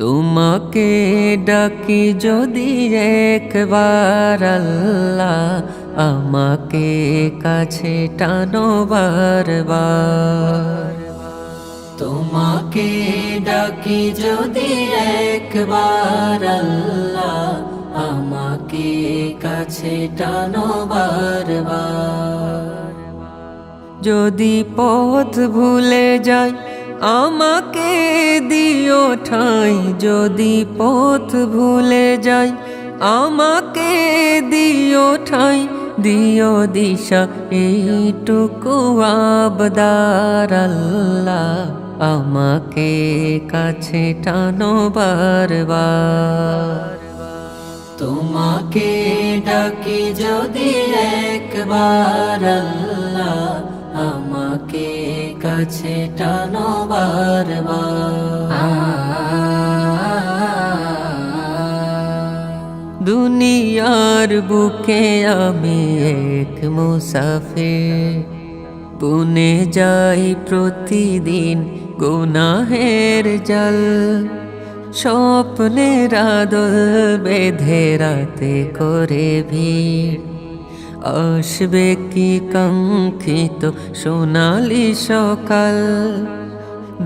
তোমাকে ডাকি যদি একবার আল্লাহ, আমাকে কাছে টানো বারবার। তোমাকে ডাকি যদি একবার আল্লাহ, আমাকে কাছে টানো বারবার। যদি পথ ভুলে যাই আমাকে দিও ঠাঁই, যদি পথ ভুলে যাই আমাকে দিও ঠাঁই, দিও দিশা এইটুকু আবদার আল্লাহ, আমাকে কাছে টানো বারবার। তোমাকে ডাকি যদি একবার আল্লাহ, আমাকে কাছে টানো বারবার। দুনিয়ার বুকে আমি এক মুসাফির, বুনে যাই প্রতিদিন গুনাহের জাল। স্বপ্নের আদল বেঁধে রাতে করে ভিড়, আসবে কি কাঙ্ক্ষিত সোনালি সকাল।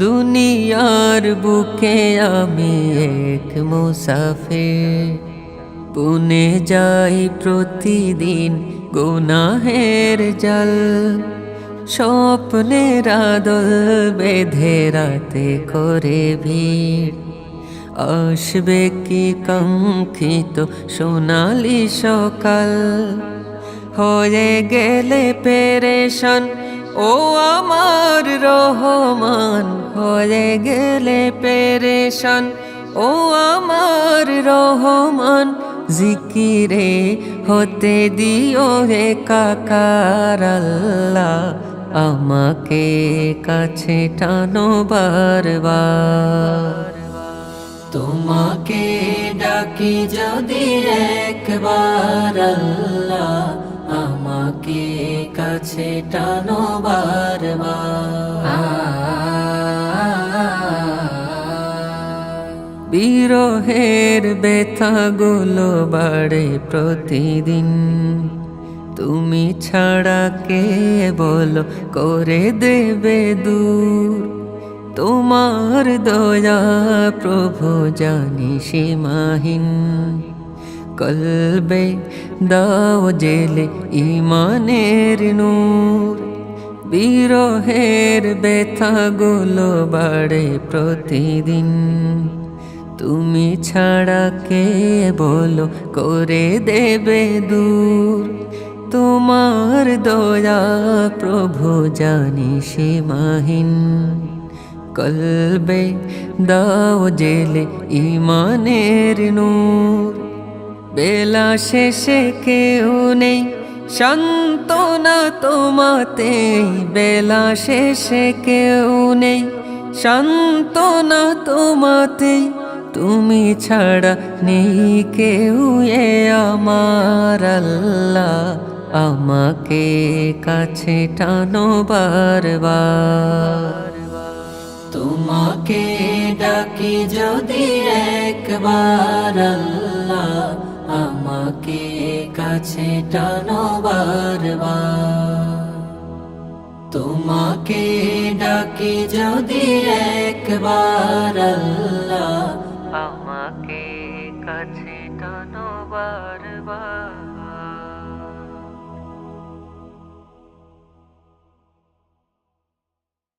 দুনিয়ার বুকে আমি এক মুসাফির, বুনে যাই প্রতিদিন গুনাহের জাল। স্বপ্নের আদল বেঁধে রাতে করে ভিড়, আসবে কি কাঙ্ক্ষিত সোনালি সকাল। হয়ে গেলে পেরেশান ও আমার রহমান, হয়ে গেলে পেরেশান ও আমার রহমান। জিকিরে হতে দিও একাকার আল্লাহ, আমাকে কাছে টানো বারবার। তোমাকে ডাকি যদি একবার আল্লাহ, আমাকে কাছে টানো বারবার। বিরহের ব্যথাগুলো বাড়ে প্রতিদিন, তুমি ছাড়া কে বলো করে দেবে দূর। তোমার দয়া প্রভু জানি সীমাহীন, কলবে দাও জেলে ইমানের নূর। বিরহের ব্যথাগুলো বাড়ে প্রতিদিন, তুমি ছাড়া কে বলো করে দেবে দূর। তোমার দয়া প্রভু জানি সীমাহীন, কলবে দাও জেলে ইমানের নূর। বেলা শেষে কেউ নেই সান্ত্বনা তোমাতে, বেলা শেষে কেউ নেই সান্ত্বনা তোমাতে। তুমি ছাড়া নেই কেউ এ আমার আল্লাহ, আমাকে কাছে টানো বারবার। তোমাকে ডাকি যদি একবার আল্লাহ, আমাকে কাছে টানো বারবার। তোমাকে ডাকি যদি একবার আল্লাহ, আমাকে কাছে টানো বারবার।